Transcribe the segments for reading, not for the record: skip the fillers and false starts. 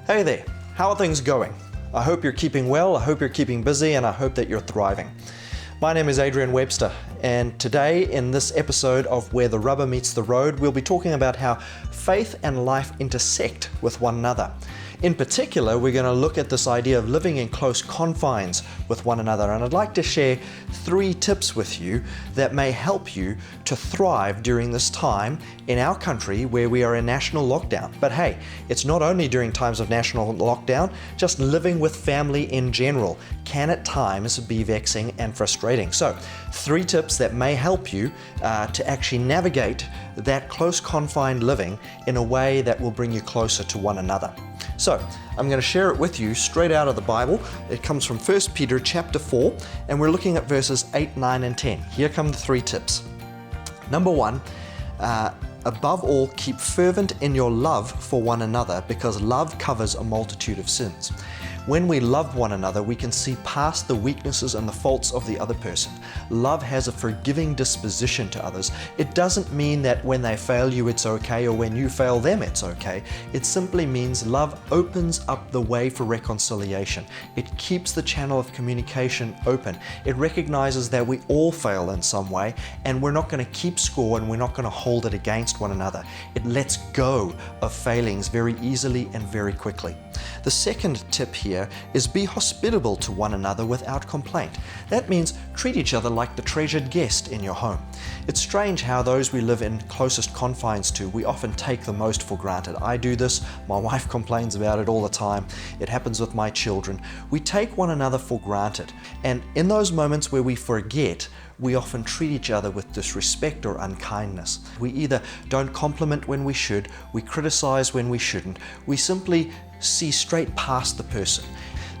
Hey there, how are things going? I hope you're keeping well, I hope you're keeping busy, and I hope that you're thriving. My name is Adrian Webster, and today in this episode of Where the Rubber Meets the Road, we'll be talking about how faith and life intersect with one another. In particular, we're going to look at this idea of living in close confines with one another, and I'd like to share 3 tips with you that may help you to thrive during this time in our country where we are in national lockdown. But hey, it's not only during times of national lockdown, just living with family in general can at times be vexing and frustrating. So, 3 tips that may help you to actually navigate that close confined living in a way that will bring you closer to one another. So, I'm going to share it with you straight out of the Bible. It comes from 1 Peter chapter 4, and we're looking at verses 8, 9, and 10. Here come the 3 tips. Number 1, above all, keep fervent in your love for one another, because love covers a multitude of sins. When we love one another, we can see past the weaknesses and the faults of the other person. Love has a forgiving disposition to others. It doesn't mean that when they fail you, it's okay, or when you fail them, it's okay. It simply means love opens up the way for reconciliation. It keeps the channel of communication open. It recognizes that we all fail in some way, and we're not going to keep score, and we're not going to hold it against one another. It lets go of failings very easily and very quickly. The second tip here is be hospitable to one another without complaint. That means treat each other like the treasured guest in your home. It's strange how those we live in closest confines to, we often take the most for granted. I do this, my wife complains about it all the time, it happens with my children. We take one another for granted, and in those moments where we forget, we often treat each other with disrespect or unkindness. We either don't compliment when we should, we criticize when we shouldn't, we simply see straight past the person.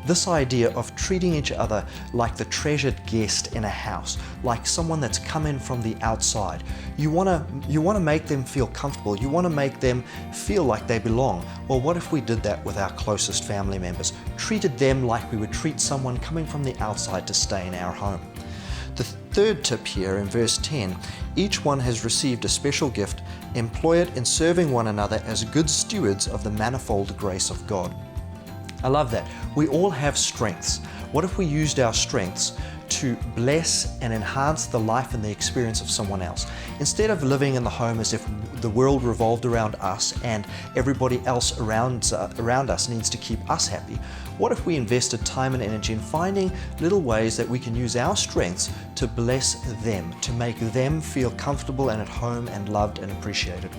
This idea of treating each other like the treasured guest in a house, like someone that's come in from the outside. You want to make them feel comfortable. You want to make them feel like they belong. Well, what if we did that with our closest family members? Treated them like we would treat someone coming from the outside to stay in our home. The third tip here in verse 10, each one has received a special gift. Employ it in serving one another as good stewards of the manifold grace of God. I love that. We all have strengths. What if we used our strengths to bless and enhance the life and the experience of someone else? Instead of living in the home as if the world revolved around us and everybody else around us needs to keep us happy, what if we invested time and energy in finding little ways that we can use our strengths to bless them, to make them feel comfortable and at home and loved and appreciated?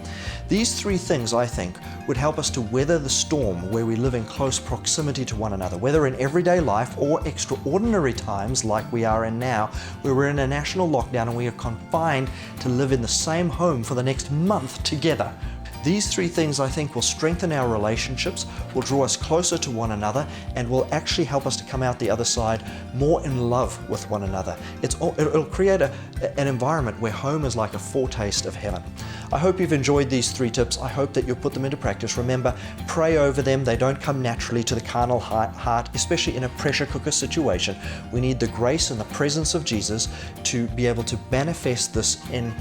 These 3 things, I think, would help us to weather the storm where we live in close proximity to one another, whether in everyday life or extraordinary times like we are in now, where we're in a national lockdown and we are confined to live in the same home for the next month together. These 3 things, I think, will strengthen our relationships, will draw us closer to one another, and will actually help us to come out the other side more in love with one another. It'll create an environment where home is like a foretaste of heaven. I hope you've enjoyed these 3 tips. I hope that you'll put them into practice. Remember, pray over them. They don't come naturally to the carnal heart, especially in a pressure cooker situation. We need the grace and the presence of Jesus to be able to manifest this in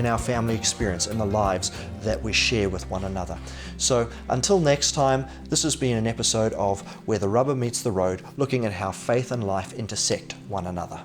our family experience, in the lives that we share with one another. So until next time, this has been an episode of Where the Rubber Meets the Road, looking at how faith and life intersect one another.